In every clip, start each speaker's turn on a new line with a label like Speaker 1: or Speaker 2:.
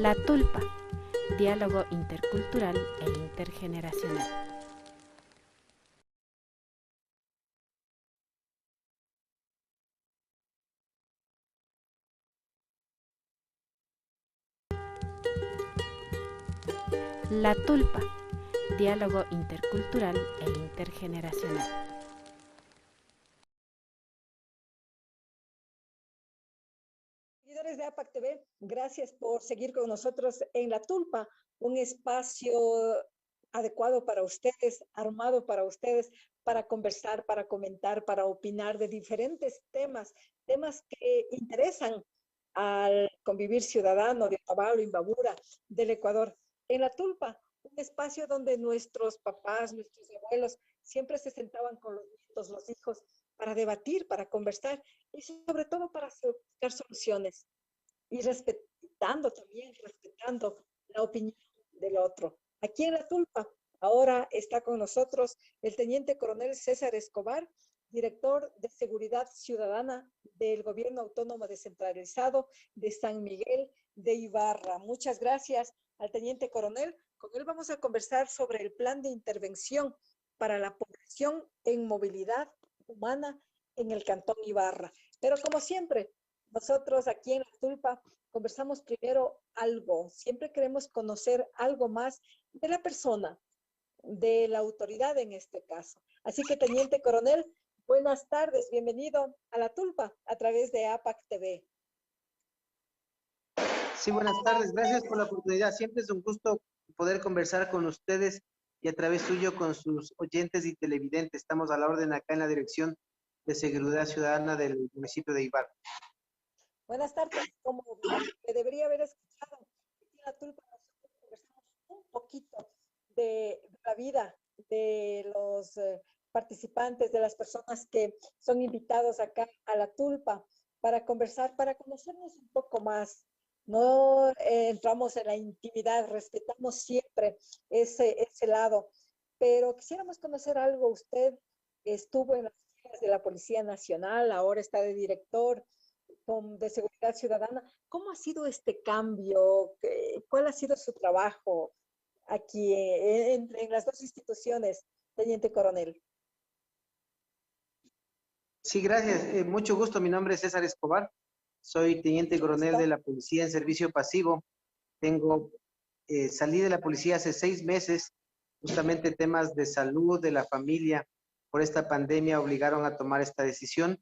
Speaker 1: La Tulpa, diálogo intercultural e intergeneracional. La Tulpa, diálogo intercultural e intergeneracional.
Speaker 2: Seguidores de APAC TV, gracias por seguir con nosotros en La Tulpa, un espacio adecuado para ustedes, armado para ustedes, para conversar, para comentar, para opinar de diferentes temas, temas que interesan al convivir ciudadano de Otavalo, Imbabura, del Ecuador. En La Tulpa, un espacio donde nuestros papás, nuestros abuelos, siempre se sentaban con los nietos, los hijos, para debatir, para conversar y sobre todo para buscar soluciones y respetando la opinión del otro. Aquí en La Tulpa, ahora está con nosotros el teniente coronel César Escobar, director de Seguridad Ciudadana del Gobierno Autónomo Descentralizado de San Miguel de Ibarra. Muchas gracias al teniente coronel. Con él vamos a conversar sobre el plan de intervención para la población en movilidad humana en el Cantón Ibarra. Pero como siempre, nosotros aquí en La Tulpa conversamos primero algo. Siempre queremos conocer algo más de la persona, de la autoridad en este caso. Así que, teniente coronel, buenas tardes, bienvenido a La Tulpa a través de APAC TV.
Speaker 3: Sí, buenas tardes, gracias por la oportunidad. Siempre es un gusto poder conversar con ustedes y a través suyo con sus oyentes y televidentes. Estamos a la orden acá en la Dirección de Seguridad Ciudadana del municipio de Ibarra.
Speaker 2: Buenas tardes, como me debería haber escuchado, aquí en La Tulpa nosotros conversamos un poquito de la vida de los participantes, de las personas que son invitados acá a La Tulpa para conversar, para conocernos un poco más. No entramos en la intimidad, respetamos siempre ese lado, pero quisiéramos conocer algo. Usted estuvo en las filas de la Policía Nacional, ahora está de director de Seguridad Ciudadana. ¿Cómo ha sido este cambio? ¿Cuál ha sido su trabajo aquí en las dos instituciones, teniente coronel?
Speaker 3: Sí, gracias. Mucho gusto. Mi nombre es César Escobar. Soy teniente coronel de la Policía en Servicio Pasivo. Salí de la policía hace 6 meses. Justamente temas de salud, de la familia, por esta pandemia obligaron a tomar esta decisión.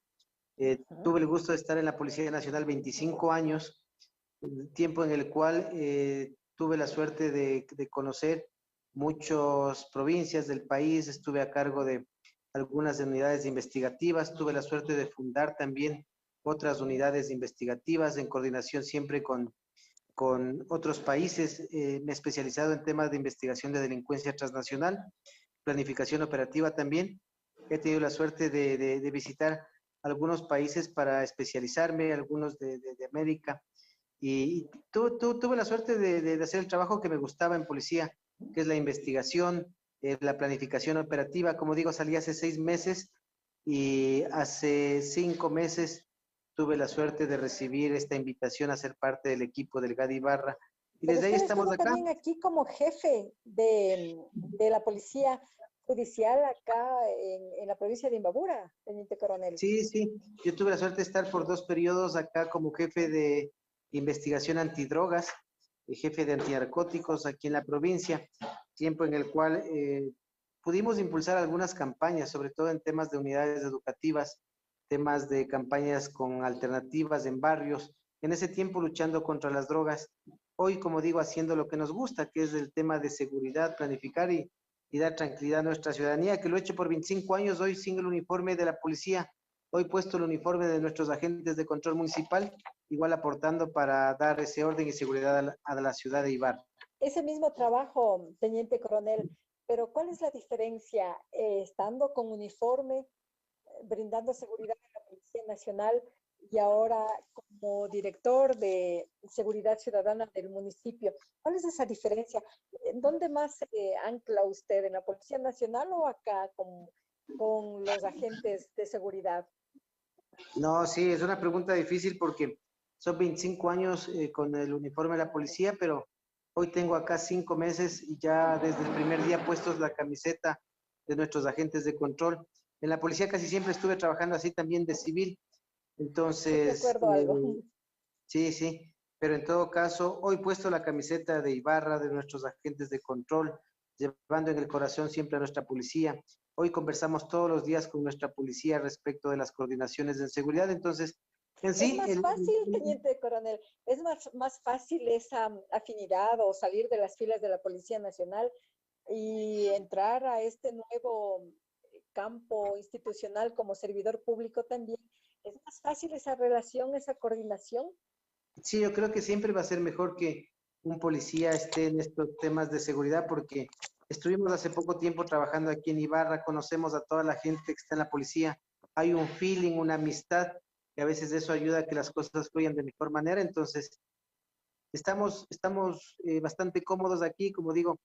Speaker 3: Tuve el gusto de estar en la Policía Nacional 25 años, tiempo en el cual tuve la suerte de conocer muchas provincias del país. Estuve a cargo de algunas unidades investigativas, tuve la suerte de fundar también otras unidades investigativas en coordinación siempre con otros países. Me he especializado en temas de investigación de delincuencia transnacional, planificación operativa también. He tenido la suerte de visitar algunos países para especializarme, algunos de América, y tuve la suerte de hacer el trabajo que me gustaba en policía, que es la investigación, la planificación operativa. Como digo, salí hace 6 meses y hace 5 meses tuve la suerte de recibir esta invitación a ser parte del equipo del GAD Ibarra. Y
Speaker 2: Pero
Speaker 3: desde ahí
Speaker 2: usted
Speaker 3: estamos
Speaker 2: estuvo
Speaker 3: acá.
Speaker 2: también aquí como jefe de la Policía Judicial acá en la provincia de Imbabura, teniente coronel.
Speaker 3: Sí, sí, yo tuve la suerte de estar por 2 periodos acá como jefe de investigación antidrogas, jefe de antinarcóticos aquí en la provincia, tiempo en el cual pudimos impulsar algunas campañas, sobre todo en temas de unidades educativas, temas de campañas con alternativas en barrios, en ese tiempo luchando contra las drogas. Hoy, como digo, haciendo lo que nos gusta, que es el tema de seguridad, planificar y dar tranquilidad a nuestra ciudadanía, que lo he hecho por 25 años, hoy sin el uniforme de la policía, hoy puesto el uniforme de nuestros agentes de control municipal, igual aportando para dar ese orden y seguridad a la ciudad de Ibarra.
Speaker 2: Ese mismo trabajo, teniente coronel, pero ¿cuál es la diferencia estando con uniforme, brindando seguridad a la Policía Nacional y ahora como director de Seguridad Ciudadana del municipio? ¿Cuál es esa diferencia? ¿En dónde más se ancla usted, en la Policía Nacional o acá con los agentes de seguridad?
Speaker 3: No, sí, es una pregunta difícil porque Son 25 años con el uniforme de la policía, pero hoy tengo acá 5 meses y ya desde el primer día puestos la camiseta de nuestros agentes de control. En la policía casi siempre estuve trabajando así también de civil,
Speaker 2: Sí,
Speaker 3: entonces,
Speaker 2: recuerdo algo.
Speaker 3: sí, sí, pero en todo caso, hoy puesto la camiseta de Ibarra, de nuestros agentes de control, llevando en el corazón siempre a nuestra policía. Hoy conversamos todos los días con nuestra policía respecto de las coordinaciones de seguridad, entonces, en
Speaker 2: Es
Speaker 3: sí,
Speaker 2: más fácil, teniente coronel, es más fácil esa afinidad o salir de las filas de la Policía Nacional y entrar a este nuevo campo institucional como servidor público también. Es más fácil esa relación, esa coordinación.
Speaker 3: sí, yo creo que siempre va a ser mejor que un policía esté en estos temas de seguridad porque estuvimos hace poco tiempo trabajando aquí en Ibarra, conocemos a toda la gente que está en la policía, hay un feeling, una amistad, y a veces eso ayuda a que las cosas fluyan de mejor manera, entonces estamos bastante cómodos aquí, como digo,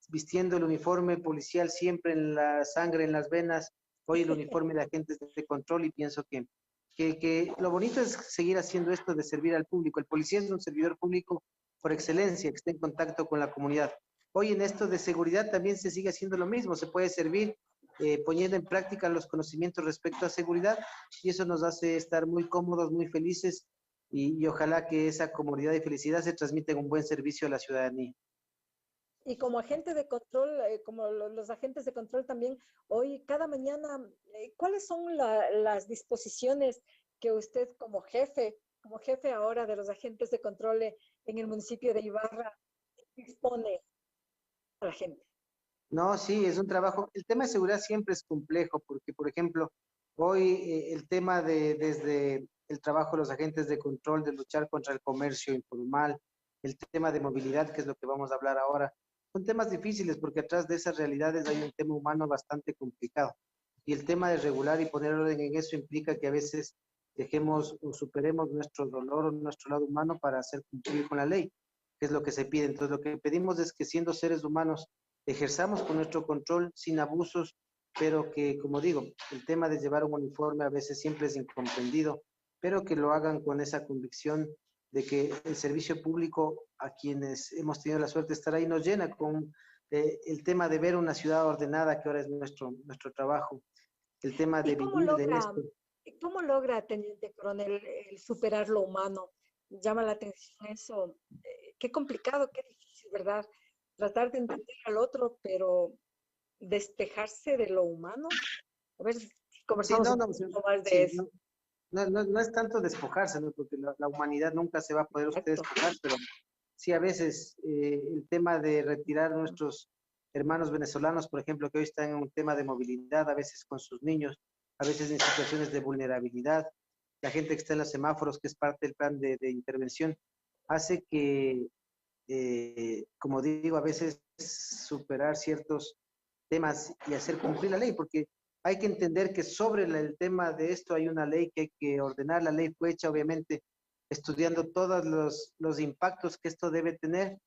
Speaker 3: vistiendo el uniforme policial siempre en la sangre, en las venas, hoy el uniforme de agentes de control y pienso que lo bonito es seguir haciendo esto de servir al público. El policía es un servidor público por excelencia, que está en contacto con la comunidad. Hoy en esto de seguridad también se sigue haciendo lo mismo, se puede servir poniendo en práctica los conocimientos respecto a seguridad y eso nos hace estar muy cómodos, muy felices y ojalá que esa comodidad y felicidad se transmita en un buen servicio a la ciudadanía.
Speaker 2: Y como agente de control, como los agentes de control también, hoy, cada mañana, ¿cuáles son las disposiciones que usted como jefe ahora de los agentes de control en el municipio de Ibarra, dispone a la gente?
Speaker 3: No, sí, es un trabajo. El tema de seguridad siempre es complejo porque, por ejemplo, hoy el tema de desde el trabajo de los agentes de control, de luchar contra el comercio informal, el tema de movilidad, que es lo que vamos a hablar ahora, son temas difíciles porque atrás de esas realidades hay un tema humano bastante complicado. Y el tema de regular y poner orden en eso implica que a veces dejemos o superemos nuestro dolor o nuestro lado humano para hacer cumplir con la ley, que es lo que se pide. Entonces, lo que pedimos es que siendo seres humanos, ejerzamos con nuestro control sin abusos, pero que, como digo, el tema de llevar un uniforme a veces siempre es incomprendido, pero que lo hagan con esa convicción de que el servicio público a quienes hemos tenido la suerte de estar ahí nos llena con el tema de ver una ciudad ordenada, que ahora es nuestro trabajo, el tema de
Speaker 2: ¿Y
Speaker 3: vivir de esto.
Speaker 2: cómo logra, teniente coronel, el superar lo humano? Llama la atención eso. Qué complicado, qué difícil, ¿verdad? Tratar de entender al otro, pero despejarse de lo humano. A ver si
Speaker 3: Sí,
Speaker 2: conversamos
Speaker 3: no,
Speaker 2: un
Speaker 3: no,
Speaker 2: poquito más de
Speaker 3: sí,
Speaker 2: eso.
Speaker 3: no es tanto despojarse, ¿no? Porque la humanidad nunca se va a poder usted
Speaker 2: Exacto.
Speaker 3: despojar, pero sí, a veces el tema de retirar a nuestros hermanos venezolanos, por ejemplo, que hoy están en un tema de movilidad, a veces con sus niños, a veces en situaciones de vulnerabilidad, la gente que está en los semáforos, que es parte del plan de intervención, hace que, como digo, a veces superar ciertos temas y hacer cumplir la ley, porque hay que entender que sobre el tema de esto hay una ley que hay que ordenar. La ley fue hecha, obviamente, estudiando todos los impactos que esto debe tener.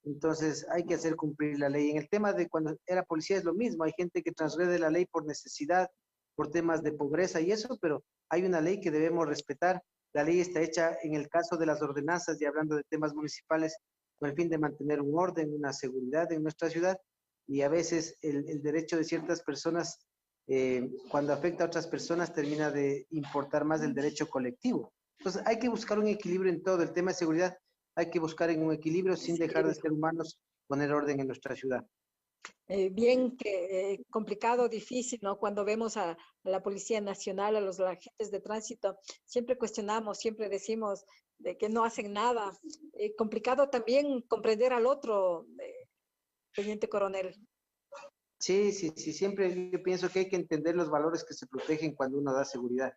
Speaker 3: Entonces, hay que hacer cumplir la ley. En el tema de cuando era policía es lo mismo. Hay gente que transgrede la ley por necesidad, por temas de pobreza y eso, pero hay una ley que debemos respetar. La ley está hecha en el caso de las ordenanzas y hablando de temas municipales con el fin de mantener un orden, una seguridad en nuestra ciudad y a veces el derecho de ciertas personas, cuando afecta a otras personas, termina de importar más el derecho colectivo. Entonces, hay que buscar un equilibrio en todo. El tema de seguridad, hay que buscar en un equilibrio sin
Speaker 2: Ese
Speaker 3: dejar de
Speaker 2: equilibrio.
Speaker 3: ser humanos, poner orden en nuestra ciudad.
Speaker 2: Bien que complicado, difícil, ¿no? Cuando vemos a la Policía Nacional, a los agentes de tránsito, siempre cuestionamos, siempre decimos de que no hacen nada. Complicado también comprender al otro, teniente coronel.
Speaker 3: Sí, sí, sí, siempre yo pienso que hay que entender los valores que se protegen cuando uno da seguridad.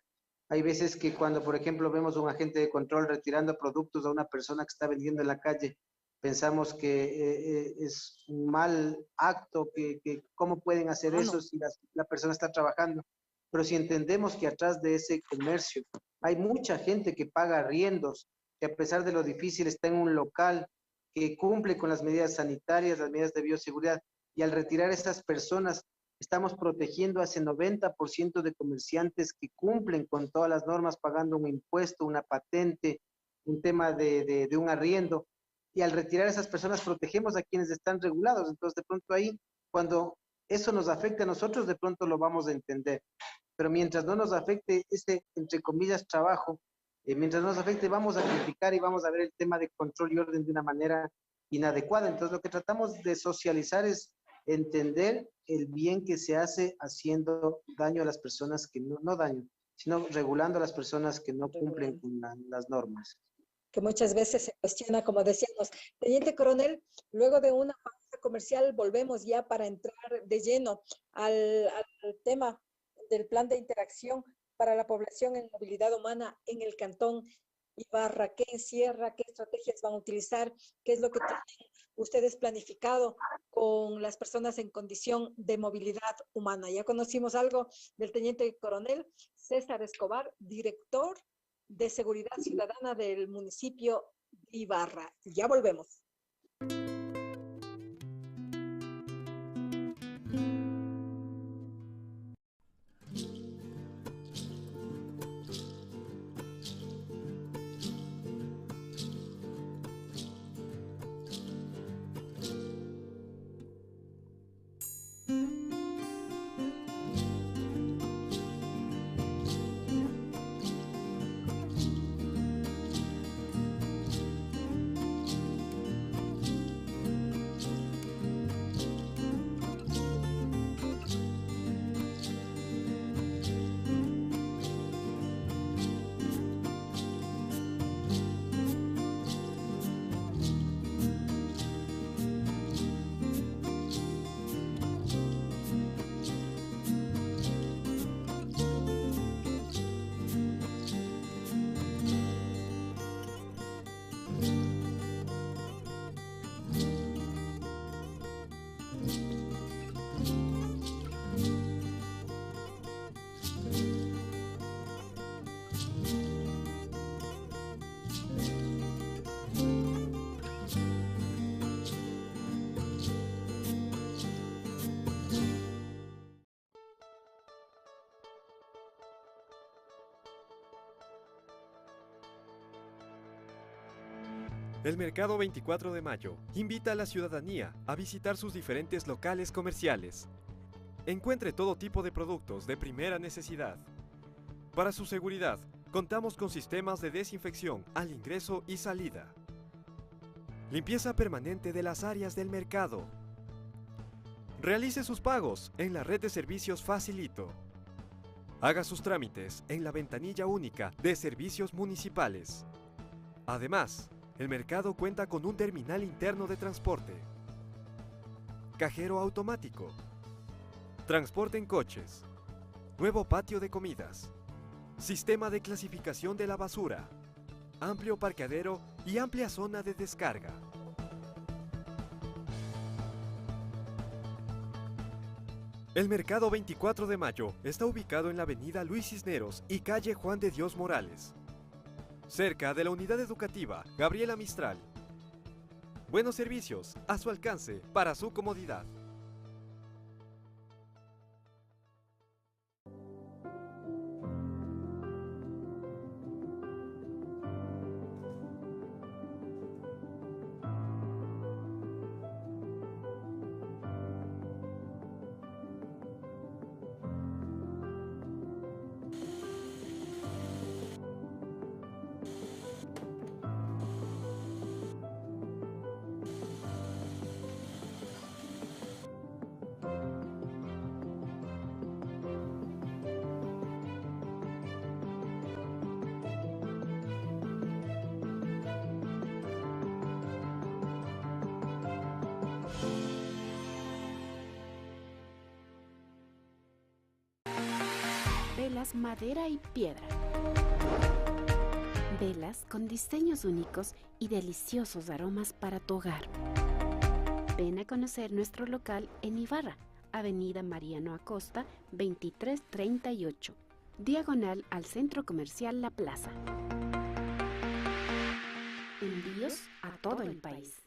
Speaker 3: Hay veces que cuando, por ejemplo, vemos a un agente de control retirando productos a una persona que está vendiendo en la calle, pensamos que es un mal acto, que cómo pueden hacer
Speaker 2: Ah,
Speaker 3: eso
Speaker 2: no.
Speaker 3: si la persona está trabajando. Pero si entendemos que atrás de ese comercio hay mucha gente que paga arriendos, que a pesar de lo difícil está en un local, que cumple con las medidas sanitarias, las medidas de bioseguridad, y al retirar esas personas, estamos protegiendo a ese 90% de comerciantes que cumplen con todas las normas, pagando un impuesto, una patente, un tema de un arriendo, y al retirar a esas personas protegemos a quienes están regulados. Entonces, de pronto ahí, cuando eso nos afecte a nosotros, de pronto lo vamos a entender. Pero mientras no nos afecte ese, entre comillas, trabajo, mientras no nos afecte, vamos a criticar y vamos a ver el tema de control y orden de una manera inadecuada. Entonces, lo que tratamos de socializar es entender el bien que se hace haciendo daño a las personas que no daño, sino regulando a las personas que no cumplen con las normas.
Speaker 2: Que muchas veces se cuestiona, como decíamos. Teniente Coronel, luego de una pausa comercial volvemos ya para entrar de lleno al tema del plan de interacción para la población en movilidad humana en el Cantón Ibarra. ¿Qué encierra? ¿Qué estrategias van a utilizar? ¿Qué es lo que tienen ustedes planificado con las personas en condición de movilidad humana? Ya conocimos algo del Teniente Coronel César Escobar, director de Seguridad Ciudadana del municipio de Ibarra. Ya volvemos.
Speaker 4: El Mercado 24 de Mayo invita a la ciudadanía a visitar sus diferentes locales comerciales. Encuentre todo tipo de productos de primera necesidad. Para su seguridad, contamos con sistemas de desinfección al ingreso y salida. Limpieza permanente de las áreas del mercado. Realice sus pagos en la red de servicios Facilito. Haga sus trámites en la ventanilla única de servicios municipales. Además, el mercado cuenta con un terminal interno de transporte, cajero automático, transporte en coches, nuevo patio de comidas, sistema de clasificación de la basura, amplio parqueadero y amplia zona de descarga. El Mercado 24 de Mayo está ubicado en la avenida Luis Cisneros y calle Juan de Dios Morales, cerca de la unidad educativa Gabriela Mistral. Buenos servicios a su alcance para su comodidad.
Speaker 1: Velas, madera y piedra. Velas con diseños únicos y deliciosos aromas para tu hogar. Ven a conocer nuestro local en Ibarra, Avenida Mariano Acosta, 2338, diagonal al Centro Comercial La Plaza. Envíos a todo el país.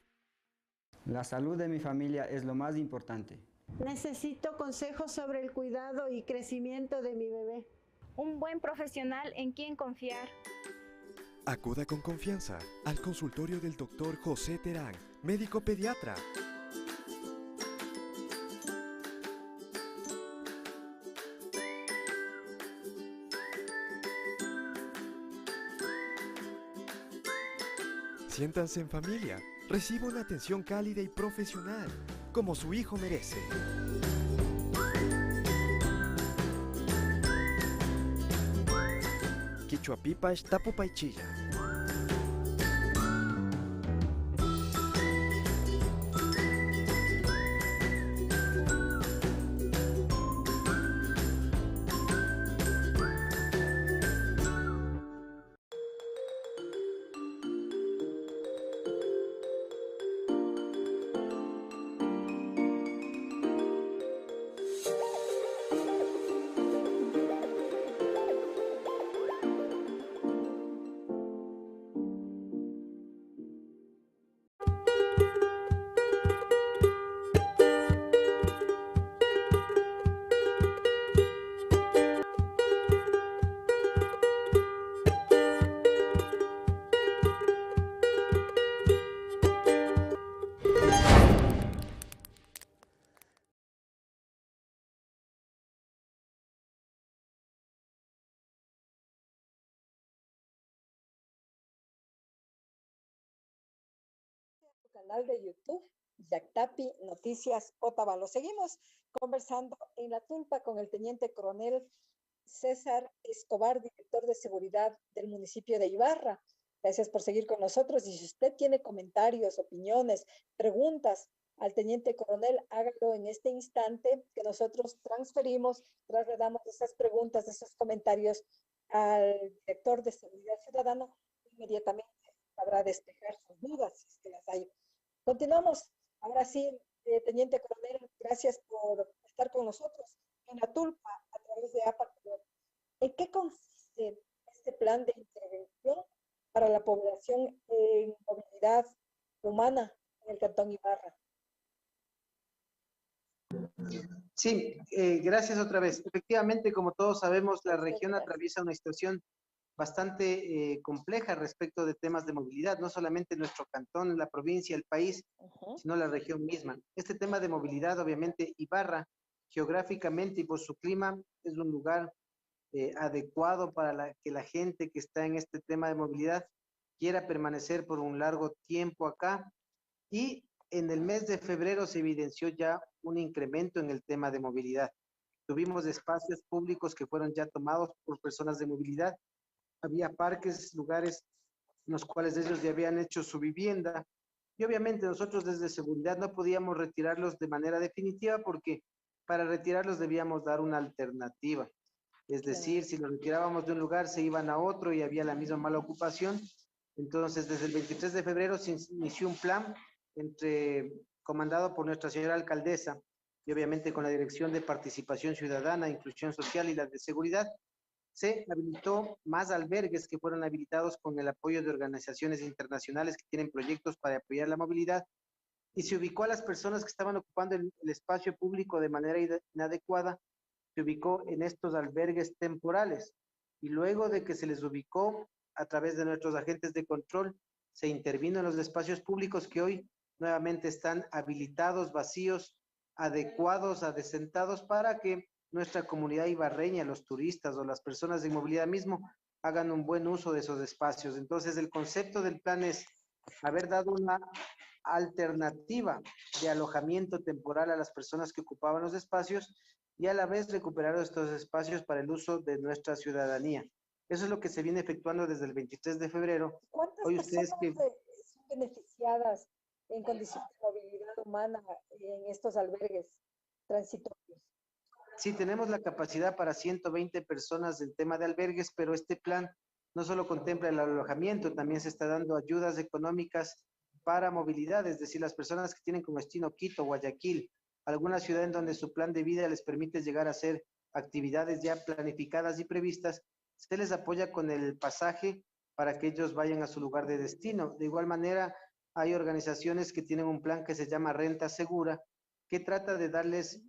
Speaker 5: La salud de mi familia es lo más importante.
Speaker 6: Necesito consejos sobre el cuidado y crecimiento de mi bebé.
Speaker 7: Un buen profesional en quien confiar.
Speaker 4: Acuda con confianza al consultorio del Dr. José Terán, médico pediatra. Siéntanse en familia. Reciba una atención cálida y profesional, como su hijo merece. Quichuapipa Tapu Paichilla.
Speaker 2: Canal de YouTube, Yactapi Noticias Otavalo. Seguimos conversando en La Tulpa con el teniente coronel César Escobar, director de seguridad del municipio de Ibarra. Gracias por seguir con nosotros. Y si usted tiene comentarios, opiniones, preguntas al teniente coronel, hágalo en este instante, que nosotros trasladamos esas preguntas, esos comentarios al director de seguridad ciudadana. Inmediatamente sabrá despejar sus dudas, si es que las hay. Continuamos. Ahora sí, teniente coronel, gracias por estar con nosotros en La Tulpa a través de APAC. ¿En qué consiste este plan de intervención para la población en movilidad humana en el Cantón Ibarra?
Speaker 3: Sí, gracias otra vez. Efectivamente, como todos sabemos, la región atraviesa una situación bastante compleja respecto de temas de movilidad, no solamente nuestro cantón, la provincia, el país, sino la región misma. Este tema de movilidad, obviamente, Ibarra, geográficamente y por su clima, es un lugar adecuado para que la gente que está en este tema de movilidad quiera permanecer por un largo tiempo acá. Y en el mes de febrero se evidenció ya un incremento en el tema de movilidad. Tuvimos espacios públicos que fueron ya tomados por personas de movilidad. Había parques, lugares en los cuales ellos ya habían hecho su vivienda. Y obviamente nosotros desde seguridad no podíamos retirarlos de manera definitiva porque para retirarlos debíamos dar una alternativa. Es decir, si los retirábamos de un lugar, se iban a otro y había la misma mala ocupación. Entonces, desde el 23 de febrero se inició un plan comandado por nuestra señora alcaldesa y obviamente con la Dirección de Participación Ciudadana, Inclusión Social y la de Seguridad. Se habilitó más albergues que fueron habilitados con el apoyo de organizaciones internacionales que tienen proyectos para apoyar la movilidad y se ubicó a las personas que estaban ocupando el espacio público de manera inadecuada, se ubicó en estos albergues temporales y luego de que se les ubicó a través de nuestros agentes de control, se intervino en los espacios públicos que hoy nuevamente están habilitados, vacíos, adecuados, adecentados para que nuestra comunidad ibarreña, los turistas o las personas de movilidad mismo, hagan un buen uso de esos espacios. Entonces, el concepto del plan es haber dado una alternativa de alojamiento temporal a las personas que ocupaban los espacios y a la vez recuperar estos espacios para el uso de nuestra ciudadanía. Eso es lo que se viene efectuando desde el 23 de febrero.
Speaker 2: ¿Cuántas personas son beneficiadas en condiciones de movilidad humana en estos albergues transitorios?
Speaker 3: Sí, tenemos la capacidad para 120 personas en tema de albergues, pero este plan no solo contempla el alojamiento, también se está dando ayudas económicas para movilidad, es decir, las personas que tienen como destino Quito, Guayaquil, alguna ciudad en donde su plan de vida les permite llegar a hacer actividades ya planificadas y previstas, se les apoya con el pasaje para que ellos vayan a su lugar de destino. De igual manera, hay organizaciones que tienen un plan que se llama Renta Segura, que trata de darles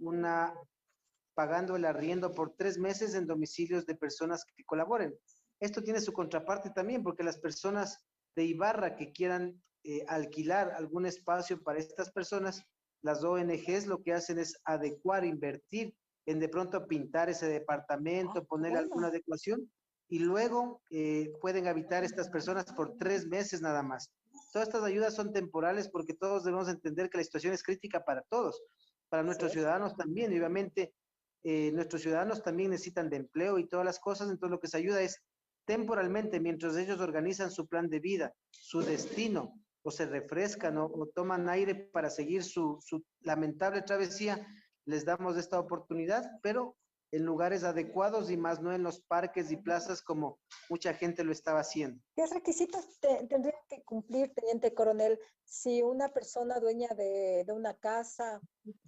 Speaker 3: pagando el arriendo por 3 meses en domicilios de personas que colaboren. Esto tiene su contraparte también, porque las personas de Ibarra que quieran alquilar algún espacio para estas personas, las ONGs lo que hacen es adecuar, invertir en de pronto pintar ese departamento, ponerle alguna adecuación y luego pueden habitar estas personas por 3 meses nada más. Todas estas ayudas son temporales porque todos debemos entender que la situación es crítica para todos, para nuestros ciudadanos también, y obviamente nuestros ciudadanos también necesitan de empleo y todas las cosas, entonces lo que se ayuda es temporalmente, mientras ellos organizan su plan de vida, su destino, o se refrescan o toman aire para seguir su lamentable travesía, les damos esta oportunidad, pero en lugares adecuados y más no en los parques y plazas como mucha gente lo estaba haciendo.
Speaker 2: ¿Qué requisitos tendría que cumplir, teniente coronel, si una persona dueña de una casa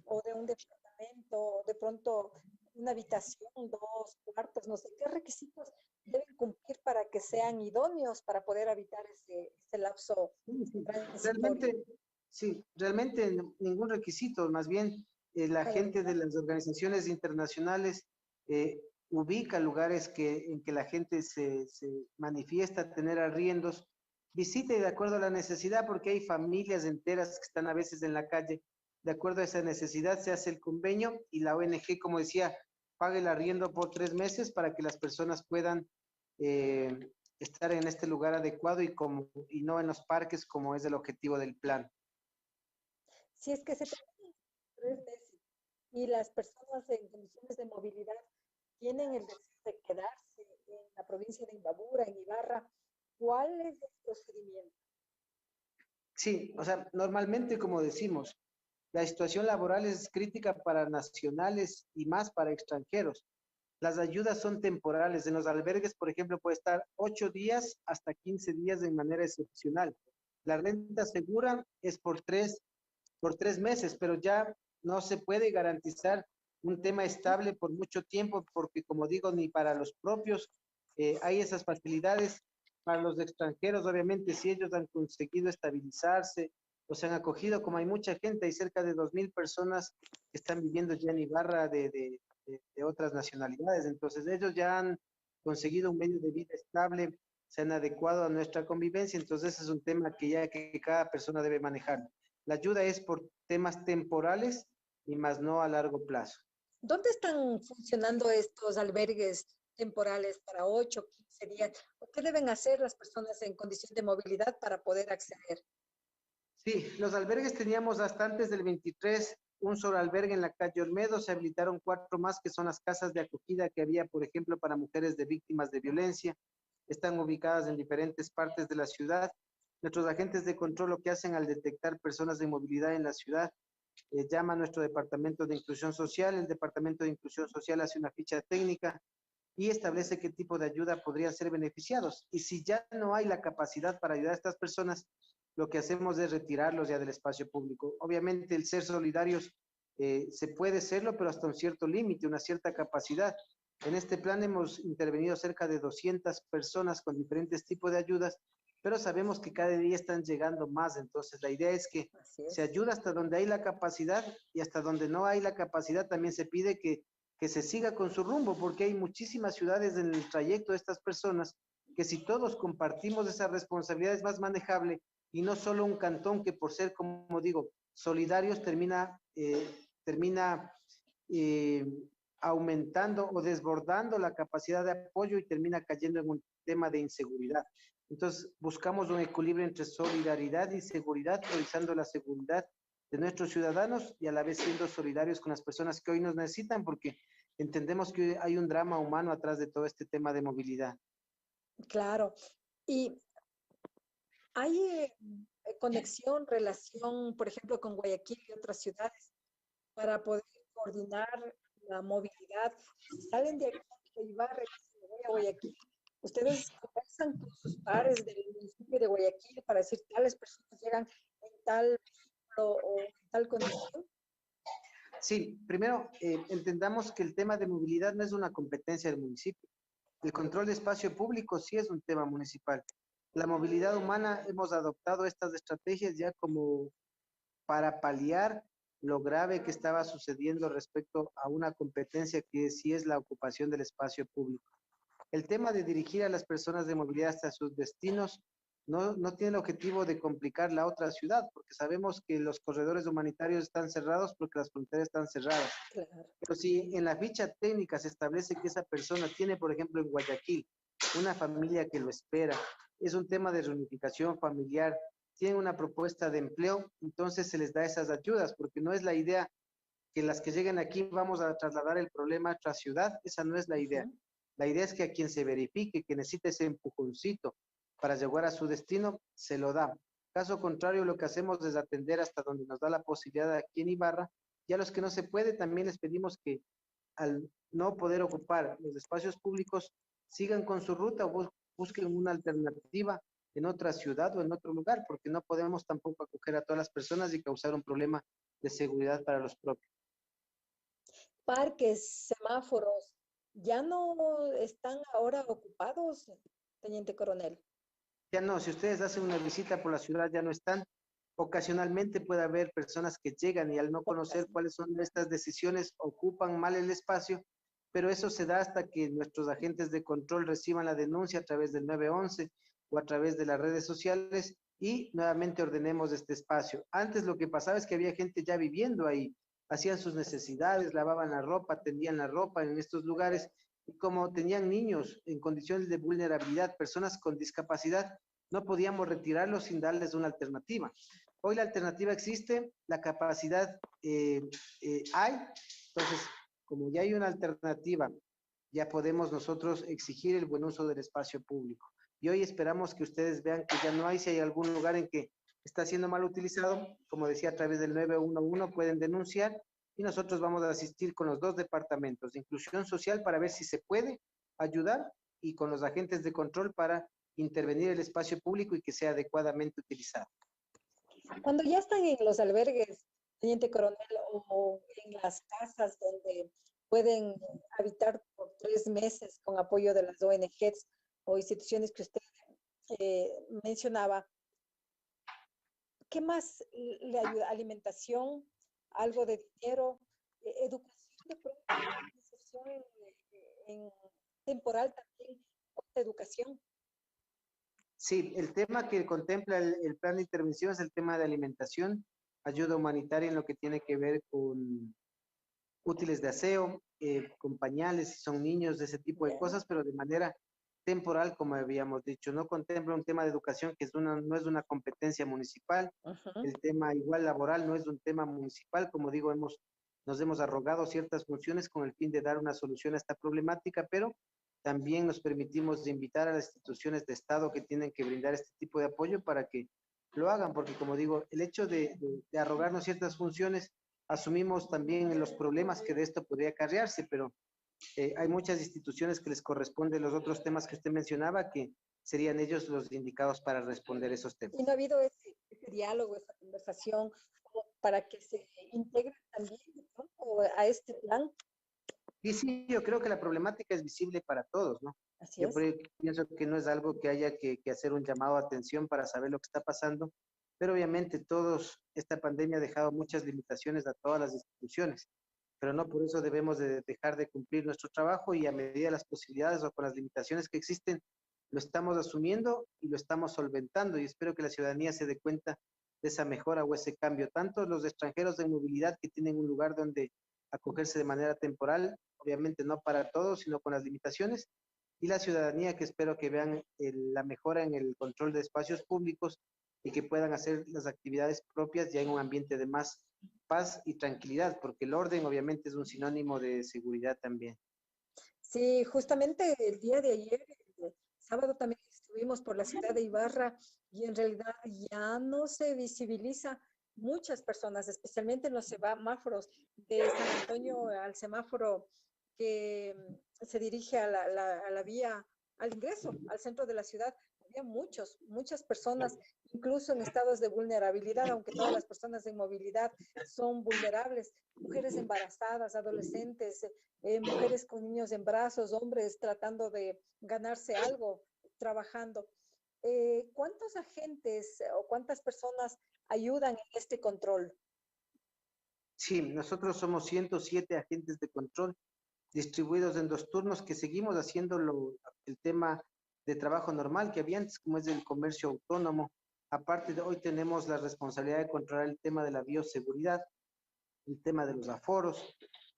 Speaker 2: o de un departamento, de pronto una habitación, 2 cuartos, no sé, qué requisitos deben cumplir para que sean idóneos para poder habitar ese lapso transitorio?
Speaker 3: Realmente, sí, realmente ningún requisito, más bien la gente de las organizaciones internacionales ubica lugares en que la gente se manifiesta a tener arriendos, visita y de acuerdo a la necesidad, porque hay familias enteras que están a veces en la calle, de acuerdo a esa necesidad se hace el convenio y la ONG, como decía, paga el arriendo por 3 meses para que las personas puedan estar en este lugar adecuado y no en los parques como es el objetivo del plan.
Speaker 2: Si es que se terminan 3 meses y las personas en condiciones de movilidad tienen el deseo de quedarse en la provincia de Imbabura, en Ibarra, ¿cuál es el procedimiento?
Speaker 3: Sí, o sea, normalmente como decimos, la situación laboral es crítica para nacionales y más para extranjeros. Las ayudas son temporales. En los albergues, por ejemplo, puede estar 8 días hasta 15 días de manera excepcional. La renta segura es por 3 meses, pero ya no se puede garantizar un tema estable por mucho tiempo, porque como digo, ni para los propios hay esas facilidades. Para los extranjeros, obviamente, si ellos han conseguido estabilizarse o se han acogido, como hay mucha gente, hay cerca de 2.000 personas que están viviendo ya en Ibarra de otras nacionalidades, entonces ellos ya han conseguido un medio de vida estable, se han adecuado a nuestra convivencia, entonces ese es un tema que cada persona debe manejar. La ayuda es por temas temporales y más no a largo plazo.
Speaker 2: ¿Dónde están funcionando estos albergues temporales para 8, 15 días? ¿Qué deben hacer las personas en condición de movilidad para poder acceder?
Speaker 3: Sí, los albergues teníamos hasta antes del 23 un solo albergue en la calle Olmedo, se habilitaron 4 más que son las casas de acogida que había, por ejemplo, para mujeres de víctimas de violencia. Están ubicadas en diferentes partes de la ciudad. Nuestros agentes de control lo que hacen al detectar personas de movilidad en la ciudad, llama a nuestro departamento de inclusión social, el departamento de inclusión social hace una ficha técnica y establece qué tipo de ayuda podrían ser beneficiados. Y si ya no hay la capacidad para ayudar a estas personas, lo que hacemos es retirarlos ya del espacio público. Obviamente el ser solidarios se puede serlo, pero hasta un cierto límite, una cierta capacidad. En este plan hemos intervenido cerca de 200 personas con diferentes tipos de ayudas, pero sabemos que cada día están llegando más, entonces la idea es que se ayuda hasta donde hay la capacidad y hasta donde no hay la capacidad también se pide que se siga con su rumbo, porque hay muchísimas ciudades en el trayecto de estas personas que si todos compartimos esa responsabilidad es más manejable y no solo un cantón que por ser, como digo, solidarios termina aumentando o desbordando la capacidad de apoyo y termina cayendo en un tema de inseguridad. Entonces, buscamos un equilibrio entre solidaridad y seguridad, priorizando la seguridad de nuestros ciudadanos y a la vez siendo solidarios con las personas que hoy nos necesitan, porque entendemos que hay un drama humano atrás de todo este tema de movilidad.
Speaker 2: Claro. ¿Y hay conexión, relación, por ejemplo, con Guayaquil y otras ciudades para poder coordinar la movilidad? Si salen de aquí de Ibarra y voy a Guayaquil, ¿ustedes conversan con sus pares del municipio de Guayaquil para decir tales personas llegan en tal vehículo o en tal condición?
Speaker 3: Sí, primero entendamos que el tema de movilidad no es una competencia del municipio. El control de espacio público sí es un tema municipal. La movilidad humana hemos adoptado estas estrategias ya como para paliar lo grave que estaba sucediendo respecto a una competencia que sí es la ocupación del espacio público. El tema de dirigir a las personas de movilidad hasta sus destinos no tiene el objetivo de complicar la otra ciudad, porque sabemos que los corredores humanitarios están cerrados porque las fronteras están cerradas.
Speaker 2: Claro.
Speaker 3: Pero si en la ficha técnica se establece que esa persona tiene, por ejemplo, en Guayaquil, una familia que lo espera, es un tema de reunificación familiar, tienen una propuesta de empleo, entonces se les da esas ayudas, porque no es la idea que las que lleguen aquí vamos a trasladar el problema a otra ciudad, esa no es la idea. La idea es que a quien se verifique que necesita ese empujoncito para llegar a su destino, se lo da. Caso contrario, lo que hacemos es atender hasta donde nos da la posibilidad aquí en Ibarra, y a los que no se puede, también les pedimos que al no poder ocupar los espacios públicos, sigan con su ruta o busquen una alternativa en otra ciudad o en otro lugar, porque no podemos tampoco acoger a todas las personas y causar un problema de seguridad para los propios.
Speaker 2: Parques, semáforos, ya no están ahora ocupados, teniente coronel.
Speaker 3: Ya no, si ustedes hacen una visita por la ciudad ya no están. Ocasionalmente puede haber personas que llegan y al no conocer cuáles son estas decisiones ocupan mal el espacio, pero eso se da hasta que nuestros agentes de control reciban la denuncia a través del 911 o a través de las redes sociales y nuevamente ordenemos este espacio. Antes lo que pasaba es que había gente ya viviendo ahí, hacían sus necesidades, lavaban la ropa, tendían la ropa en estos lugares y como tenían niños en condiciones de vulnerabilidad, personas con discapacidad, no podíamos retirarlos sin darles una alternativa. Hoy la alternativa existe, la capacidad hay, entonces como ya hay una alternativa, ya podemos nosotros exigir el buen uso del espacio público. Y hoy esperamos que ustedes vean que ya no hay, si hay algún lugar en que está siendo mal utilizado, como decía, a través del 911 pueden denunciar y nosotros vamos a asistir con los dos departamentos de inclusión social para ver si se puede ayudar y con los agentes de control para intervenir el espacio público y que sea adecuadamente utilizado.
Speaker 2: Cuando ya están en los albergues, teniente coronel, o en las casas donde pueden habitar por 3 meses con apoyo de las ONGs o instituciones que usted mencionaba, ¿qué más le ayuda? Alimentación, algo de dinero, educación de pronto, inserción en temporal también, educación.
Speaker 3: Sí, el tema que contempla el plan de intervención es el tema de alimentación, ayuda humanitaria en lo que tiene que ver con útiles de aseo, con pañales, si son niños, de ese tipo de cosas, pero de manera temporal, como habíamos dicho. No contempla un tema de educación que no es una competencia municipal. El tema igual laboral no es un tema municipal. Como digo, nos hemos arrogado ciertas funciones con el fin de dar una solución a esta problemática, pero también nos permitimos invitar a las instituciones de Estado que tienen que brindar este tipo de apoyo para que lo hagan, porque como digo, el hecho de arrogarnos ciertas funciones, asumimos también los problemas que de esto podría acarrearse, pero hay muchas instituciones que les corresponden los otros temas que usted mencionaba, que serían ellos los indicados para responder esos temas.
Speaker 2: ¿Y no ha habido ese diálogo, esa conversación para que se integren también a este plan?
Speaker 3: Y sí, yo creo que la problemática es visible para todos, ¿no?
Speaker 2: Así
Speaker 3: Yo
Speaker 2: es.
Speaker 3: por ello pienso que no es algo que haya que hacer un llamado a atención para saber lo que está pasando, pero obviamente esta pandemia ha dejado muchas limitaciones a todas las instituciones, pero no por eso debemos de dejar de cumplir nuestro trabajo y a medida de las posibilidades o con las limitaciones que existen, lo estamos asumiendo y lo estamos solventando y espero que la ciudadanía se dé cuenta de esa mejora o ese cambio, tanto los extranjeros de movilidad que tienen un lugar donde acogerse de manera temporal, obviamente no para todos, sino con las limitaciones, y la ciudadanía que espero que vean la mejora en el control de espacios públicos y que puedan hacer las actividades propias ya en un ambiente de más paz y tranquilidad, porque el orden obviamente es un sinónimo de seguridad también.
Speaker 2: Sí, justamente el día de ayer, el sábado, también estuvimos por la ciudad de Ibarra y en realidad ya no se visibiliza muchas personas, especialmente en los semáforos de San Antonio al semáforo que se dirige a la vía, al ingreso, al centro de la ciudad. Había muchas personas, incluso en estados de vulnerabilidad, aunque todas las personas en movilidad son vulnerables, mujeres embarazadas, adolescentes, mujeres con niños en brazos, hombres tratando de ganarse algo, trabajando. ¿Cuántos agentes o cuántas personas ayudan en este control?
Speaker 3: Sí, nosotros somos 107 agentes de control distribuidos en 2 turnos, que seguimos haciendo el tema de trabajo normal que había antes, como es el comercio autónomo. Aparte de hoy tenemos la responsabilidad de controlar el tema de la bioseguridad, el tema de los aforos,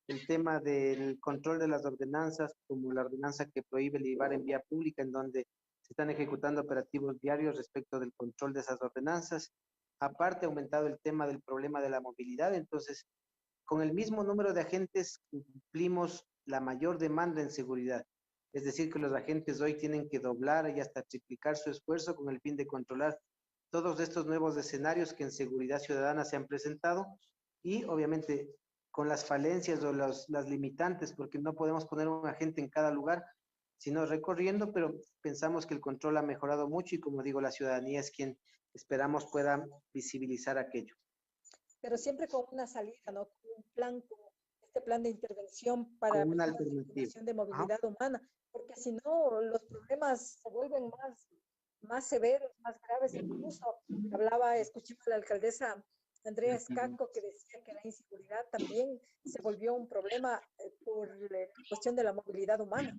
Speaker 3: el tema del control de las ordenanzas, como la ordenanza que prohíbe llevar en vía pública, en donde se están ejecutando operativos diarios respecto del control de esas ordenanzas. Aparte, ha aumentado el tema del problema de la movilidad, entonces, con el mismo número de agentes cumplimos la mayor demanda en seguridad. Es decir, que los agentes hoy tienen que doblar y hasta triplicar su esfuerzo con el fin de controlar todos estos nuevos escenarios que en seguridad ciudadana se han presentado y obviamente con las falencias o las limitantes, porque no podemos poner un agente en cada lugar, sino recorriendo, pero pensamos que el control ha mejorado mucho y como digo, la ciudadanía es quien esperamos pueda visibilizar aquello.
Speaker 2: Pero siempre con una salida, ¿no? Con un plan, con este plan de intervención para
Speaker 3: Con una
Speaker 2: personas en
Speaker 3: alternativa.
Speaker 2: situación de movilidad humana, porque si no, los problemas se vuelven más severos, más graves. Incluso escuchaba a la alcaldesa Andrea Escaco que decía que la inseguridad también se volvió un problema por la cuestión de la movilidad humana.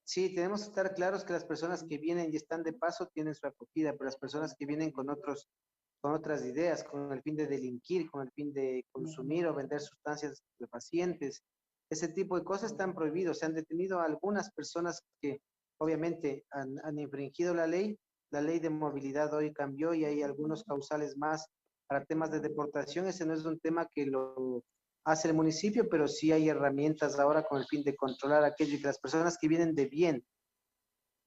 Speaker 3: Sí, tenemos que estar claros que las personas que vienen y están de paso tienen su acogida, pero las personas que vienen con otras ideas, con el fin de delinquir, con el fin de consumir o vender sustancias estupefacientes, ese tipo de cosas están prohibidos. Se han detenido a algunas personas que obviamente han infringido la ley. La ley de movilidad hoy cambió y hay algunos causales más para temas de deportación. Ese no es un tema que lo hace el municipio, pero sí hay herramientas ahora con el fin de controlar aquello y que las personas que vienen de bien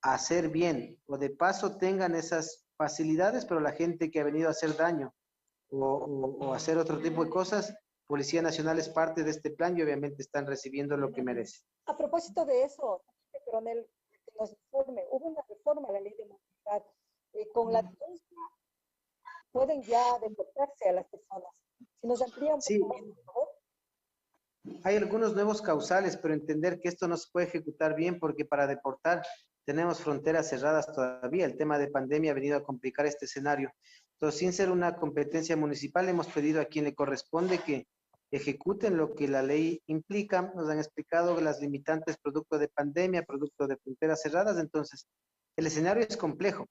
Speaker 3: a hacer bien o de paso tengan esas facilidades, pero la gente que ha venido a hacer daño o hacer otro tipo de cosas, Policía Nacional es parte de este plan y obviamente están recibiendo lo que merecen.
Speaker 2: A propósito de eso, coronel, que nos informe, hubo una reforma a la ley de movilidad. Con la denuncia pueden ya deportarse a las personas. Si nos amplía un poco más, por favor.
Speaker 3: Hay algunos nuevos causales, pero entender que esto no se puede ejecutar bien porque para deportar tenemos fronteras cerradas todavía. El tema de pandemia ha venido a complicar este escenario. Entonces, sin ser una competencia municipal, hemos pedido a quien le corresponde que ejecuten lo que la ley implica. Nos han explicado las limitantes producto de pandemia, producto de fronteras cerradas. Entonces, el escenario es complejo.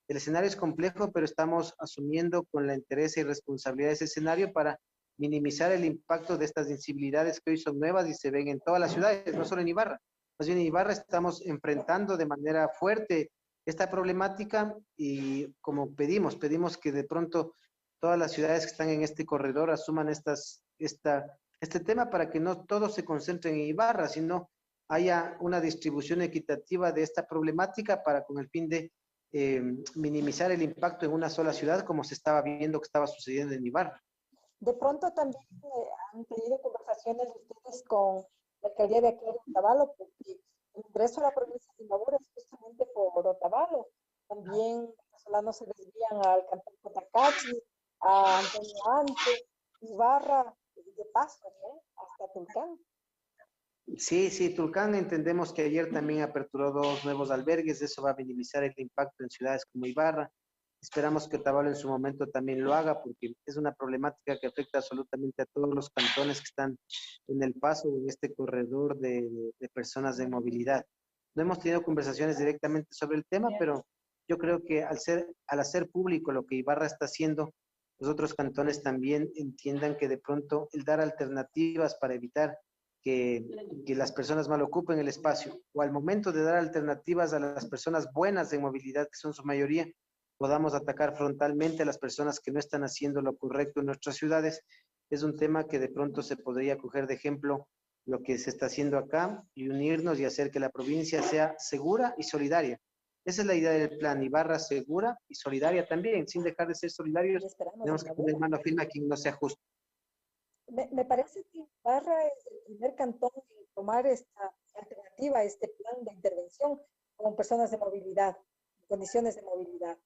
Speaker 3: El escenario es complejo, pero estamos asumiendo con la interés y responsabilidad de ese escenario para minimizar el impacto de estas incivilidades que hoy son nuevas y se ven en todas las ciudades, no solo en Ibarra. Más bien en Ibarra estamos enfrentando de manera fuerte esta problemática y como pedimos que de pronto todas las ciudades que están en este corredor asuman este tema para que no todos se concentren en Ibarra, sino haya una distribución equitativa de esta problemática para con el fin de minimizar el impacto en una sola ciudad como se estaba viendo que estaba sucediendo en Ibarra.
Speaker 2: De pronto también han tenido conversaciones ustedes con la alcaldía de aquí de Otavalo, porque el ingreso a la provincia de Imbabura es justamente por Otavalo. También los venezolanos se desvían al cantón Cotacachi, a Antonio Ante, Ibarra, de paso, ¿no? Hasta Tulcán.
Speaker 3: Sí, Tulcán entendemos que ayer también aperturó 2 nuevos albergues, eso va a minimizar el impacto en ciudades como Ibarra. Esperamos que Otavalo en su momento también lo haga porque es una problemática que afecta absolutamente a todos los cantones que están en el paso en este corredor de personas de movilidad. No hemos tenido conversaciones directamente sobre el tema, pero yo creo que al hacer público lo que Ibarra está haciendo, los otros cantones también entiendan que de pronto el dar alternativas para evitar que las personas mal ocupen el espacio o al momento de dar alternativas a las personas buenas de movilidad, que son su mayoría, podamos atacar frontalmente a las personas que no están haciendo lo correcto en nuestras ciudades. Es un tema que de pronto se podría coger de ejemplo lo que se está haciendo acá y unirnos y hacer que la provincia sea segura y solidaria. Esa es la idea del plan, Ibarra segura y solidaria también, sin dejar de ser solidarios, tenemos que poner mano firme a quien no sea justo.
Speaker 2: Me parece que Ibarra es el primer cantón en tomar esta alternativa, este plan de intervención con personas de movilidad, condiciones de movilidad.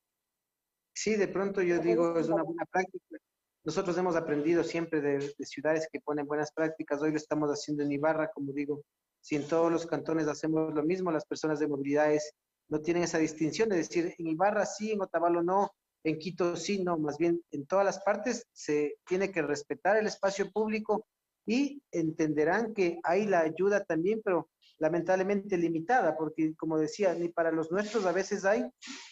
Speaker 3: Sí, de pronto yo digo, es una buena práctica. Nosotros hemos aprendido siempre de ciudades que ponen buenas prácticas. Hoy lo estamos haciendo en Ibarra, como digo. Si en todos los cantones hacemos lo mismo, las personas de movilidades no tienen esa distinción de decir en Ibarra sí, en Otavalo no, en Quito sí, no. Más bien en todas las partes se tiene que respetar el espacio público y entenderán que hay la ayuda también, pero lamentablemente limitada, porque como decía, ni para los nuestros a veces hay,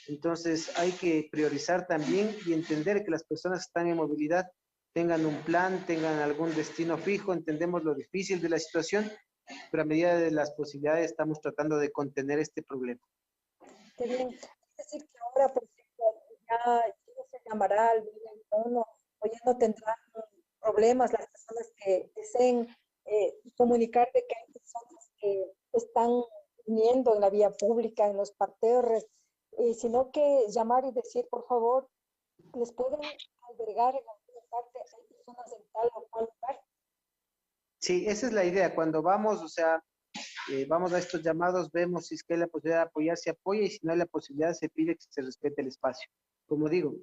Speaker 3: entonces hay que priorizar también y entender que las personas que están en movilidad tengan un plan, tengan algún destino fijo, entendemos lo difícil de la situación, pero a medida de las posibilidades estamos tratando de contener este problema.
Speaker 2: Qué bien. Es decir, que ahora, por ejemplo, ya no se llamará al 2021 o ya no tendrán problemas las personas que deseen comunicar de que hay personas que están viniendo en la vía pública, en los parterres, sino que llamar y decir, por favor, les pueden albergar en alguna parte, hay personas en tal o cual lugar.
Speaker 3: Sí, esa es la idea. Cuando vamos, o sea, vamos a estos llamados, vemos si es que hay la posibilidad de apoyar, se apoya y si no hay la posibilidad, se pide que se respete el espacio. Como digo,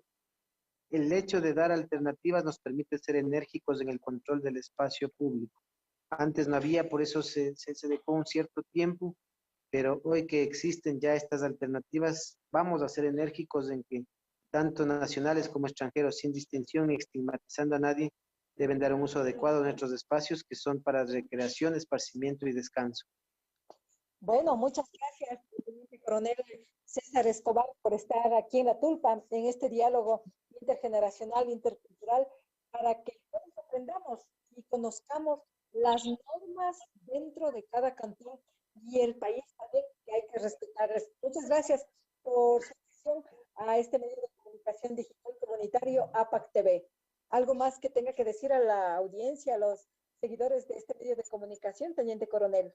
Speaker 3: el hecho de dar alternativas nos permite ser enérgicos en el control del espacio público. Antes no había, por eso se dejó un cierto tiempo, pero hoy que existen ya estas alternativas, vamos a ser enérgicos en que tanto nacionales como extranjeros, sin distinción ni estigmatizando a nadie, deben dar un uso adecuado a nuestros espacios que son para recreación, esparcimiento y descanso.
Speaker 2: Bueno, muchas gracias, Teniente Coronel César Escobar, por estar aquí en La Tulpa, en este diálogo intergeneracional, intercultural, para que todos aprendamos y conozcamos las normas dentro de cada cantón y el país también, que hay que respetarlas. Muchas gracias por su atención a este medio de comunicación digital comunitario APAC TV. ¿Algo más que tenga que decir a la audiencia, a los seguidores de este medio de comunicación, Teniente Coronel?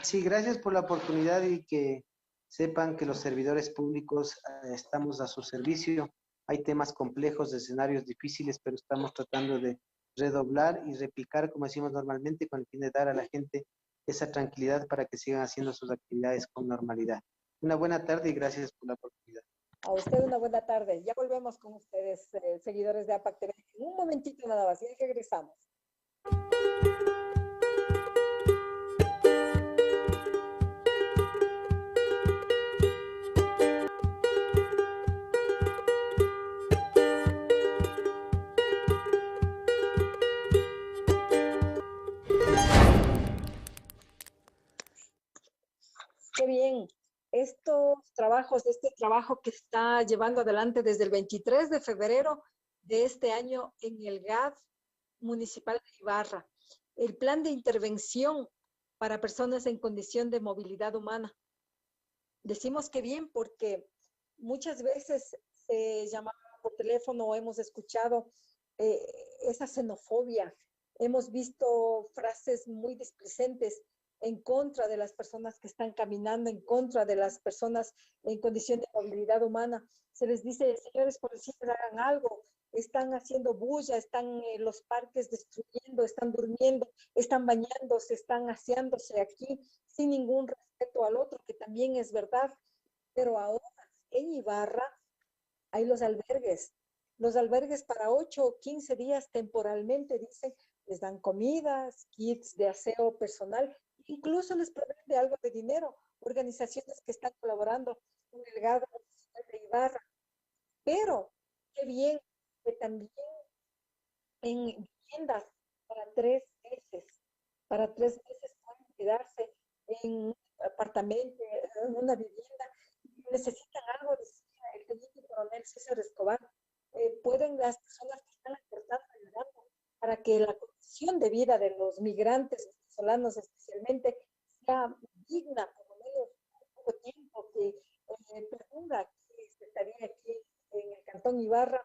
Speaker 3: Sí, gracias por la oportunidad y que sepan que los servidores públicos estamos a su servicio. Hay temas complejos, escenarios difíciles, pero estamos tratando de redoblar y replicar, como decimos normalmente, con el fin de dar a la gente esa tranquilidad para que sigan haciendo sus actividades con normalidad. Una buena tarde y gracias por la oportunidad.
Speaker 2: A usted una buena tarde. Ya volvemos con ustedes, seguidores de APAC TV. En un momentito nada más, y regresamos. Qué bien. Estos trabajos, este trabajo que está llevando adelante desde el 23 de febrero de este año en el GAD municipal de Ibarra, el plan de intervención para personas en condición de movilidad humana. Decimos que bien porque muchas veces se llamaba por teléfono o hemos escuchado eh, esa xenofobia, hemos visto frases muy displicentes en contra de las personas que están caminando, en contra de las personas en condición de movilidad humana. Se les dice, señores policías, hagan algo, están haciendo bulla, están en los parques destruyendo, están durmiendo, están bañándose, están aseándose aquí sin ningún respeto al otro, que también es verdad. Pero ahora en Ibarra hay los albergues para 8 o 15 días temporalmente, dicen, les dan comidas, kits de aseo personal, incluso les proveen de algo de dinero, organizaciones que están colaborando con el GAD de Ibarra. Pero qué bien que también en viviendas para 3 meses, pueden quedarse en un apartamento, en una vivienda, necesitan algo, decía el teniente coronel César Escobar, pueden las personas que están aportando, ayudando para que la condición de vida de los migrantes venezolanos especialmente sea digna, por lo menos un poco tiempo que perdura que se estaría aquí en el Cantón Ibarra,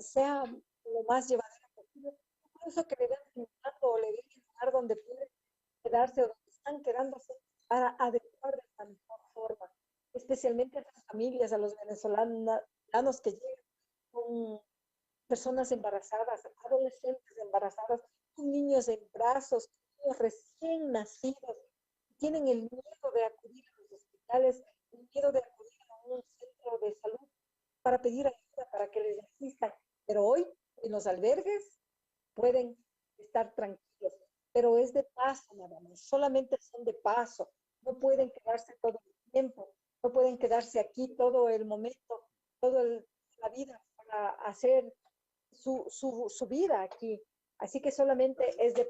Speaker 2: sea lo más llevadero posible, incluso que le den un o le den el lugar donde pueden quedarse o donde están quedándose para adecuar de la mejor forma, especialmente a las familias, a los venezolanos que llegan con personas embarazadas, adolescentes embarazadas, con niños en brazos, niños recién nacidos, tienen el miedo de acudir a los hospitales, el miedo de acudir a un centro de salud para pedir ayuda, para que les asistan. Pero hoy en los albergues pueden estar tranquilos, pero es de paso nada más, solamente son de paso, no pueden quedarse todo el tiempo, no pueden quedarse aquí todo el momento, toda la vida para hacer su vida aquí. Así que solamente es de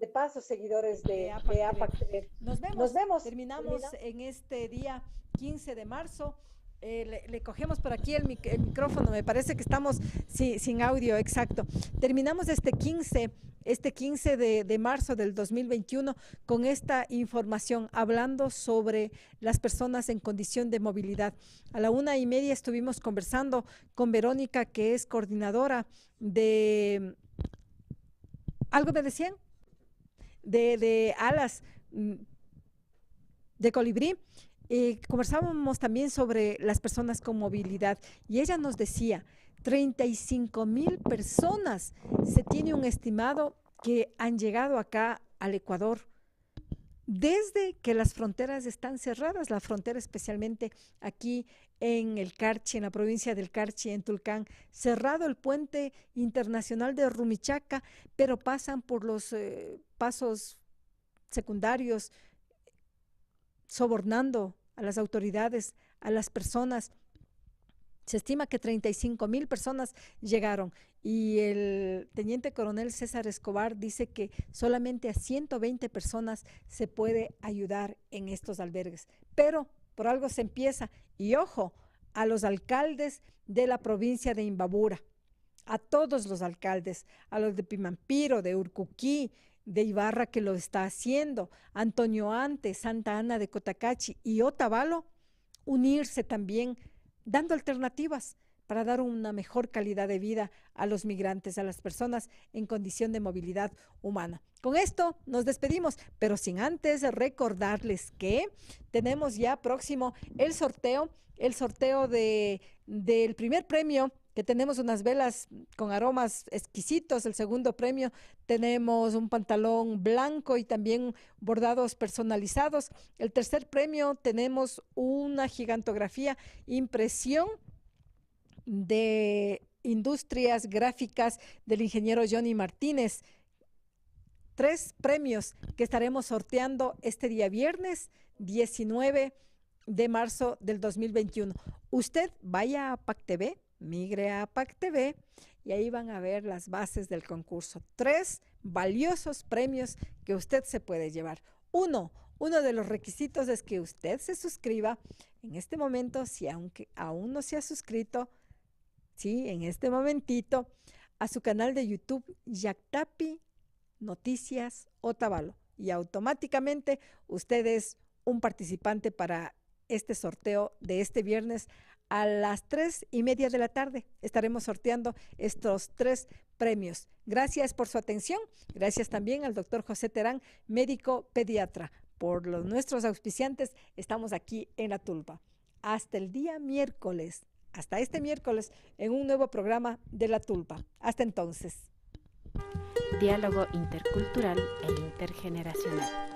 Speaker 2: paso, seguidores de APAC TV.
Speaker 7: Nos vemos. Terminamos en este día 15 de marzo. Le cogemos por aquí el micrófono, me parece que estamos sin audio, exacto. Terminamos este 15 de marzo del 2021 con esta información, hablando sobre las personas en condición de movilidad. A la 1:30 estuvimos conversando con Verónica, que es coordinadora de... ¿Algo me decían? De alas de colibrí. Conversábamos también sobre las personas con movilidad y ella nos decía 35,000 personas se tiene un estimado que han llegado acá al Ecuador desde que las fronteras están cerradas, la frontera especialmente aquí en el Carchi, en la provincia del Carchi, en Tulcán, cerrado el puente internacional de Rumichaca, pero pasan por los pasos secundarios, sobornando a las autoridades, a las personas. Se estima que 35,000 personas llegaron y el teniente coronel César Escobar dice que solamente a 120 personas se puede ayudar en estos albergues. Pero por algo se empieza. Y ojo, a los alcaldes de la provincia de Imbabura, a todos los alcaldes, a los de Pimampiro, de Urcuquí, de Ibarra, que lo está haciendo, Antonio Ante, Santa Ana de Cotacachi y Otavalo, unirse también, dando alternativas para dar una mejor calidad de vida a los migrantes, a las personas en condición de movilidad humana. Con esto nos despedimos, pero sin antes recordarles que tenemos ya próximo el sorteo del primer premio, que tenemos unas velas con aromas exquisitos. El segundo premio tenemos un pantalón blanco y también bordados personalizados. El tercer premio tenemos una gigantografía, impresión de industrias gráficas del ingeniero Johnny Martínez. 3 premios que estaremos sorteando este día viernes 19 de marzo del 2021. Usted vaya a APAC TV, migre a APAC TV y ahí van a ver las bases del concurso. 3 valiosos premios que usted se puede llevar. Uno de los requisitos es que usted se suscriba en este momento, si aunque aún no se ha suscrito, sí, en este momentito, a su canal de YouTube Yactapi Noticias Otavalo, y automáticamente usted es un participante para este sorteo de este viernes a las 3:30 de la tarde. Estaremos sorteando estos 3 premios. Gracias por su atención. Gracias también al doctor José Terán, médico pediatra. Por nuestros auspiciantes, estamos aquí en La Tulpa. Hasta el día miércoles, hasta este miércoles, en un nuevo programa de La Tulpa. Hasta entonces.
Speaker 1: Diálogo intercultural e intergeneracional.